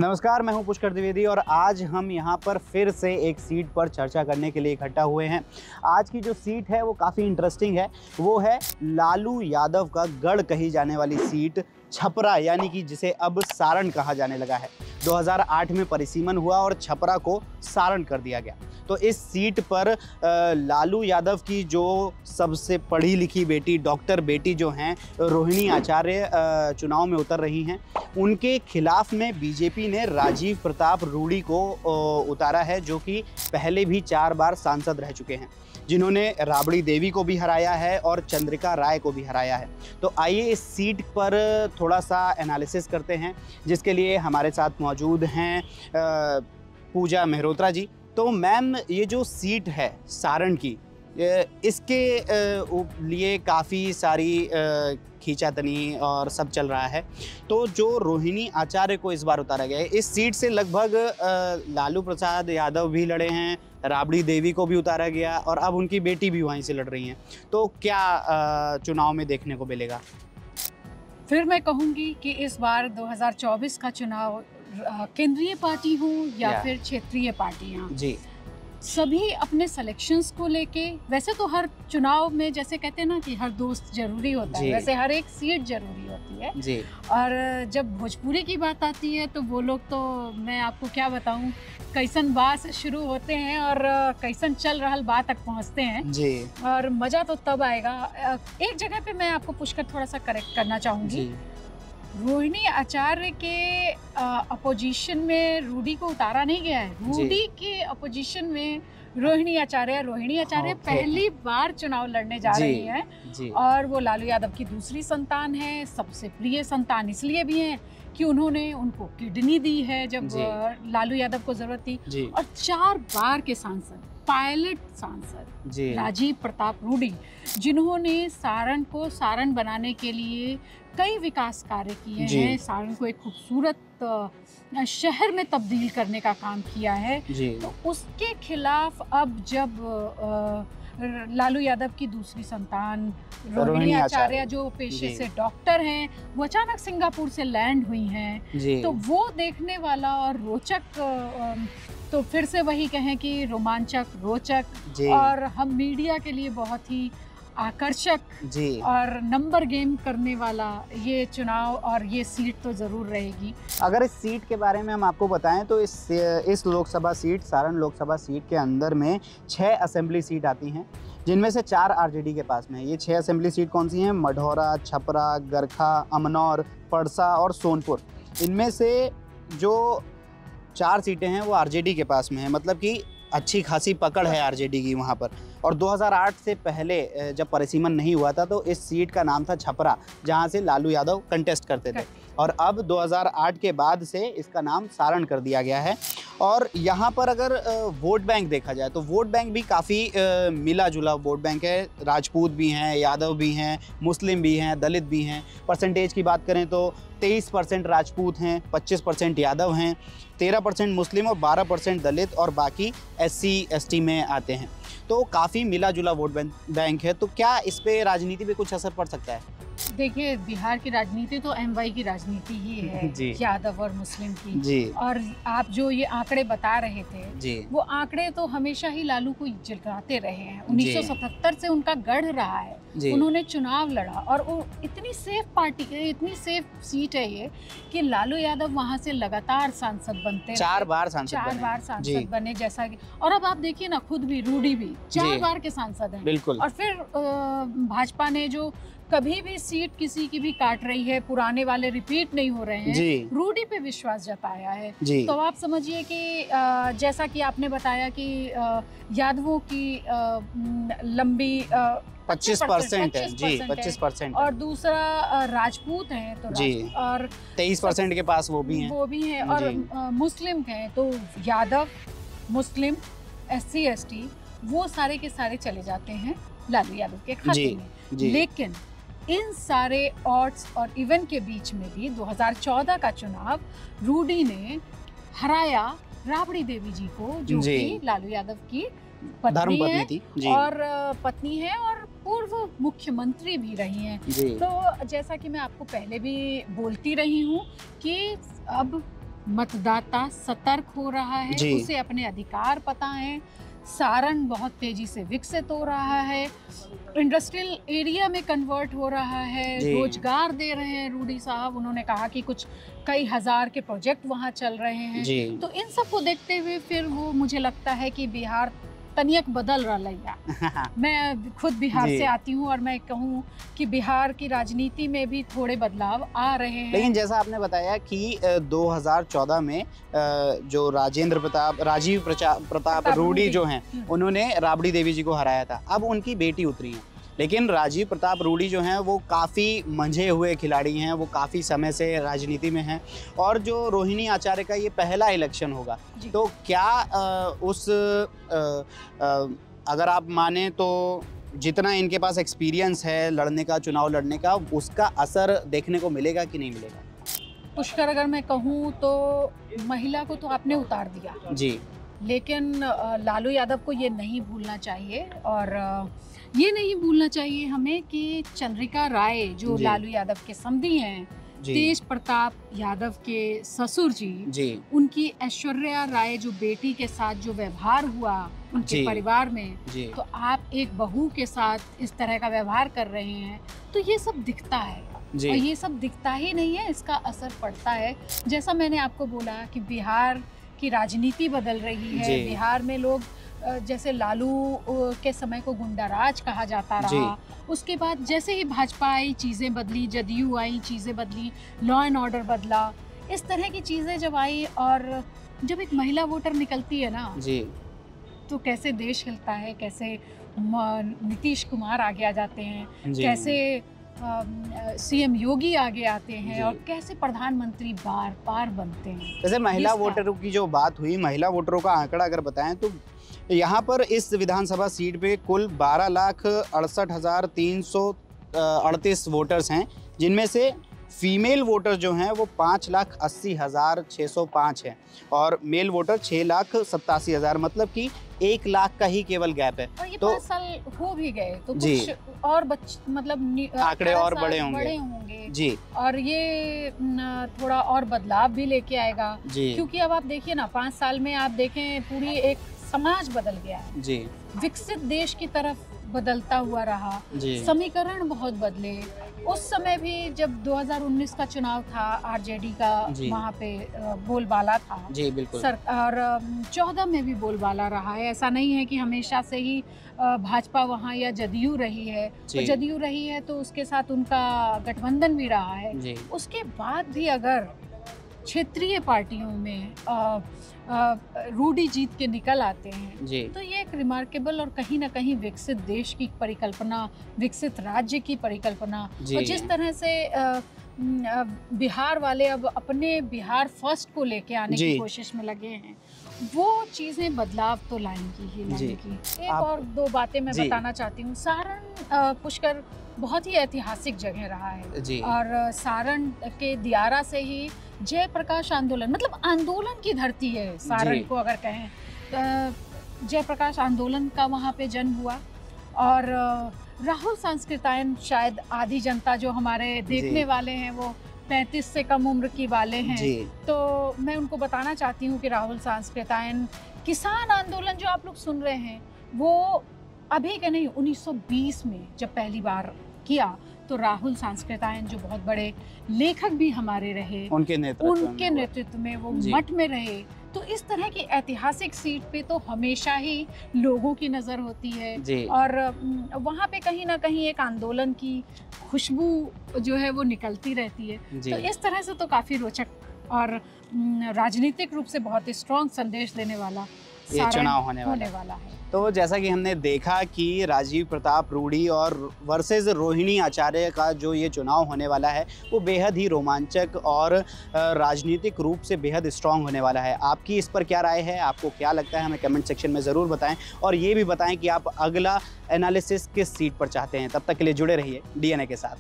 नमस्कार, मैं हूं पुष्कर द्विवेदी और आज हम यहां पर फिर से एक सीट पर चर्चा करने के लिए इकट्ठा हुए हैं। आज की जो सीट है वो काफ़ी इंटरेस्टिंग है। वो है लालू यादव का गढ़ कही जाने वाली सीट छपरा, यानी कि जिसे अब सारण कहा जाने लगा है। 2008 में परिसीमन हुआ और छपरा को सारण कर दिया गया। तो इस सीट पर लालू यादव की जो सबसे पढ़ी लिखी बेटी, डॉक्टर बेटी जो हैं रोहिणी आचार्य, चुनाव में उतर रही हैं। उनके खिलाफ में बीजेपी ने राजीव प्रताप रूडी को उतारा है, जो कि पहले भी 4 बार सांसद रह चुके हैं, जिन्होंने राबड़ी देवी को भी हराया है और चंद्रिका राय को भी हराया है। तो आइए इस सीट पर थोड़ा सा एनालिसिस करते हैं, जिसके लिए हमारे साथ मौजूद हैं पूजा मेहरोत्रा जी। तो मैम, ये जो सीट है सारण की, इसके लिए काफ़ी सारी खींचातनी और सब चल रहा है। तो जो रोहिणी आचार्य को इस बार उतारा गया है, इस सीट से लगभग लालू प्रसाद यादव भी लड़े हैं, राबड़ी देवी को भी उतारा गया और अब उनकी बेटी भी वहीं से लड़ रही हैं। तो क्या चुनाव में देखने को मिलेगा? फिर मैं कहूँगी कि इस बार 2024 का चुनाव केंद्रीय पार्टी हो या फिर क्षेत्रीय पार्टियाँ जी, सभी अपने सिलेक्शंस को लेके, वैसे तो हर चुनाव में जैसे कहते हैं ना कि हर दोस्त जरूरी होता है, वैसे हर एक सीट जरूरी होती है जी। और जब भोजपुरी की बात आती है तो वो लोग, तो मैं आपको क्या बताऊं, कैसन बात शुरू होते हैं और कैसन चल रहा बात तक पहुंचते हैं जी। और मजा तो तब आएगा। एक जगह पे मैं आपको पुष्कर थोड़ा सा करेक्ट करना चाहूंगी। रोहिणी आचार्य के अपोजिशन में रूडी को उतारा नहीं गया है। रूडी के अपोजिशन में रोहिणी आचार्य पहली बार चुनाव लड़ने जा रही हैं और वो लालू यादव की दूसरी संतान है। सबसे प्रिय संतान इसलिए भी है कि उन्होंने उनको किडनी दी है जब लालू यादव को जरूरत थी। और 4 बार के सांसद, पायलट सांसद राजीव प्रताप रूडी, जिन्होंने सारण को सारण बनाने के लिए कई विकास कार्य किए हैं, सारण को एक खूबसूरत शहर में तब्दील करने का काम किया है। तो उसके खिलाफ अब जब लालू यादव की दूसरी संतान रोहिणी आचार्य, जो पेशे से डॉक्टर हैं, वो अचानक सिंगापुर से लैंड हुई हैं, तो वो देखने वाला और रोचक, तो फिर से वही कहें कि रोमांचक, रोचक और हम मीडिया के लिए बहुत ही आकर्षक और नंबर गेम करने वाला ये चुनाव और ये सीट तो जरूर रहेगी। अगर इस सीट के बारे में हम आपको बताएं तो इस लोकसभा सीट, सारण लोकसभा सीट के अंदर में 6 असेंबली सीट आती हैं, जिनमें से 4 आरजेडी के पास में। ये 6 असेंबली सीट कौन सी हैं? मढ़ौरा, छपरा, गरखा, अमनौर, परसा और सोनपुर। इनमें से जो 4 सीटें हैं वो आरजेडी के पास में है, मतलब कि अच्छी खासी पकड़ है आरजेडी की वहाँ पर। और 2008 से पहले जब परिसीमन नहीं हुआ था तो इस सीट का नाम था छपरा, जहाँ से लालू यादव कंटेस्ट करते थे। और अब 2008 के बाद से इसका नाम सारण कर दिया गया है। और यहाँ पर अगर वोट बैंक देखा जाए तो वोट बैंक भी काफ़ी मिला जुला वोट बैंक है। राजपूत भी हैं, यादव भी हैं, मुस्लिम भी हैं, दलित भी हैं। परसेंटेज की बात करें तो 23% राजपूत हैं, 25% यादव हैं, 13% मुस्लिम और 12% दलित और बाकी SC ST में आते हैं। तो काफ़ी मिला जुला वोट बैंक है। तो क्या इस पे राजनीति पे कुछ असर पड़ सकता है? देखिए, बिहार की राजनीति तो MY की राजनीति ही है, यादव और मुस्लिम की जी। और आप जो ये आंकड़े बता रहे थे, वो आंकड़े तो हमेशा ही लालू को जगाते रहे हैं। 1977 से उनका गढ़ रहा है, उन्होंने चुनाव लड़ा और वो इतनी सेफ पार्टी, इतनी सेफ सीट है ये कि लालू यादव वहाँ से लगातार सांसद बनते, 4 बार सांसद बने जैसा कि। और अब आप देखिए ना, खुद भी रूडी भी 4 बार के सांसद हैं। बिल्कुल। और फिर भाजपा ने जो कभी भी सीट किसी की भी काट रही है, पुराने वाले रिपीट नहीं हो रहे हैं, रूडी पे विश्वास जताया है। तो आप समझिए कि जैसा कि आपने बताया कि यादवों की लंबी 25% है जी, 25%। और दूसरा राजपूत है तो जी, और 23% के पास वो भी हैं और मुस्लिम हैं तो यादव, मुस्लिम, SC ST वो सारे के सारे चले जाते हैं लालू यादव के खाते में। लेकिन इन सारे ऑड्स और इवन के बीच में भी 2014 का चुनाव रूडी ने हराया राबड़ी देवी जी को, जो कि लालू यादव की पत्नी है और पत्नी है और पूर्व मुख्यमंत्री भी रही हैं। तो जैसा कि मैं आपको पहले भी बोलती रही हूँ कि अब मतदाता सतर्क हो रहा है, उसे अपने अधिकार पता है। सारण बहुत तेजी से विकसित हो रहा है, इंडस्ट्रियल एरिया में कन्वर्ट हो रहा है, रोजगार दे रहे हैं रूडी साहब। उन्होंने कहा कि कुछ कई हजार के प्रोजेक्ट वहाँ चल रहे हैं। तो इन सब को देखते हुए फिर वो मुझे लगता है कि बिहार तनिक बदल रहा है। मैं खुद बिहार से आती हूँ और मैं कहूँ कि बिहार की राजनीति में भी थोड़े बदलाव आ रहे हैं। लेकिन जैसा आपने बताया कि 2014 में जो राजीव प्रताप रूडी जो हैं, उन्होंने राबड़ी देवी जी को हराया था। अब उनकी बेटी उतरी है, लेकिन राजीव प्रताप रूडी जो हैं वो काफ़ी मंझे हुए खिलाड़ी हैं, वो काफ़ी समय से राजनीति में हैं। और जो रोहिणी आचार्य का ये पहला इलेक्शन होगा, तो क्या अगर आप माने तो जितना इनके पास एक्सपीरियंस है लड़ने का, चुनाव लड़ने का, उसका असर देखने को मिलेगा कि नहीं मिलेगा? पुष्कर, अगर मैं कहूँ तो महिला को तो आपने उतार दिया जी, लेकिन लालू यादव को ये नहीं भूलना चाहिए। और ये नहीं भूलना चाहिए हमें कि चंद्रिका राय जो लालू यादव के समधी हैं, तेज प्रताप यादव के ससुर जी, उनकी ऐश्वर्या राय जो बेटी के साथ जो व्यवहार हुआ उनके परिवार में, तो आप एक बहू के साथ इस तरह का व्यवहार कर रहे हैं, तो ये सब दिखता है। और ये सब दिखता ही नहीं है, इसका असर पड़ता है। जैसा मैंने आपको बोला कि बिहार की राजनीति बदल रही है। बिहार में लोग जैसे लालू के समय को गुंडाराज कहा जाता रहा, उसके बाद जैसे ही भाजपा आई चीज़ें बदली, जदयू आई चीज़ें बदली, लॉ एंड ऑर्डर बदला, इस तरह की चीज़ें जब आई और जब एक महिला वोटर निकलती है ना तो कैसे देश हिलता है, कैसे नीतीश कुमार आगे आ जाते हैं, कैसे सीएम योगी आगे आते हैं और कैसे प्रधानमंत्री बार बार बनते हैं। जैसे महिला वोटरों की जो बात हुई, महिला वोटरों का आंकड़ा अगर बताएं तो यहाँ पर इस विधानसभा सीट पे कुल 12,68,338 वोटर्स हैं, जिनमें से फीमेल वोटर जो हैं वो 5,80,605 हैं और मेल वोटर 6,87,000, मतलब कि 1 लाख का ही केवल गैप है। और ये 5 साल हो भी गए तो कुछ और मतलब आंकड़े और बड़े होंगे जी, और ये थोड़ा और बदलाव भी लेके आएगा जी। क्योंकि अब आप देखिए ना, 5 साल में आप देखें पूरी एक समाज बदल गया है जी, विकसित देश की तरफ बदलता हुआ रहा, समीकरण बहुत बदले। उस समय भी जब 2019 का चुनाव था, आरजेडी का वहाँ पे बोलबाला था जी, बिल्कुल और 14 में भी बोलबाला रहा है। ऐसा नहीं है कि हमेशा से ही भाजपा वहाँ या जदयू रही है, तो जदयू रही है तो उसके साथ उनका गठबंधन भी रहा है। उसके बाद भी अगर क्षेत्रीय पार्टियों में रूडी जीत के निकल आते हैं तो ये एक रिमार्केबल और कहीं ना कहीं विकसित देश की परिकल्पना, विकसित राज्य की परिकल्पना, और जिस तरह से बिहार वाले अब अपने बिहार फर्स्ट को लेके आने की कोशिश में लगे हैं, वो चीज़ें बदलाव तो लाएंगी ही लाएंगी। एक और 2 बातें मैं बताना चाहती हूँ। सारण पुष्कर बहुत ही ऐतिहासिक जगह रहा है जी। और सारण के दियारा से ही जयप्रकाश आंदोलन, मतलब आंदोलन की धरती है सारण को अगर कहें, जयप्रकाश आंदोलन का वहाँ पे जन्म हुआ। और राहुल सांस्कृतायन, शायद आधी जनता जो हमारे देखने वाले हैं वो 35 से कम उम्र की वाले हैं, तो मैं उनको बताना चाहती हूँ कि राहुल सांस्कृतायन किसान आंदोलन जो आप लोग सुन रहे हैं वो अभी के नहीं, 1920 में जब पहली बार किया तो राहुल सांस्कृतायन जो बहुत बड़े लेखक भी हमारे रहे, उनके नेतृत्व में वो मठ में रहे। तो इस तरह की ऐतिहासिक सीट पे तो हमेशा ही लोगों की नज़र होती है और वहाँ पे कहीं ना कहीं एक आंदोलन की खुशबू जो है वो निकलती रहती है। तो इस तरह से तो काफ़ी रोचक और राजनीतिक रूप से बहुत स्ट्रॉन्ग संदेश देने वाला ये चुनाव होने वाला है। तो जैसा कि हमने देखा कि राजीव प्रताप रूडी और वर्सेस रोहिणी आचार्य का जो ये चुनाव होने वाला है वो बेहद ही रोमांचक और राजनीतिक रूप से बेहद स्ट्रांग होने वाला है। आपकी इस पर क्या राय है, आपको क्या लगता है, हमें कमेंट सेक्शन में ज़रूर बताएं और ये भी बताएं कि आप अगला एनालिसिस किस सीट पर चाहते हैं। तब तक के लिए जुड़े रहिए DNA के साथ।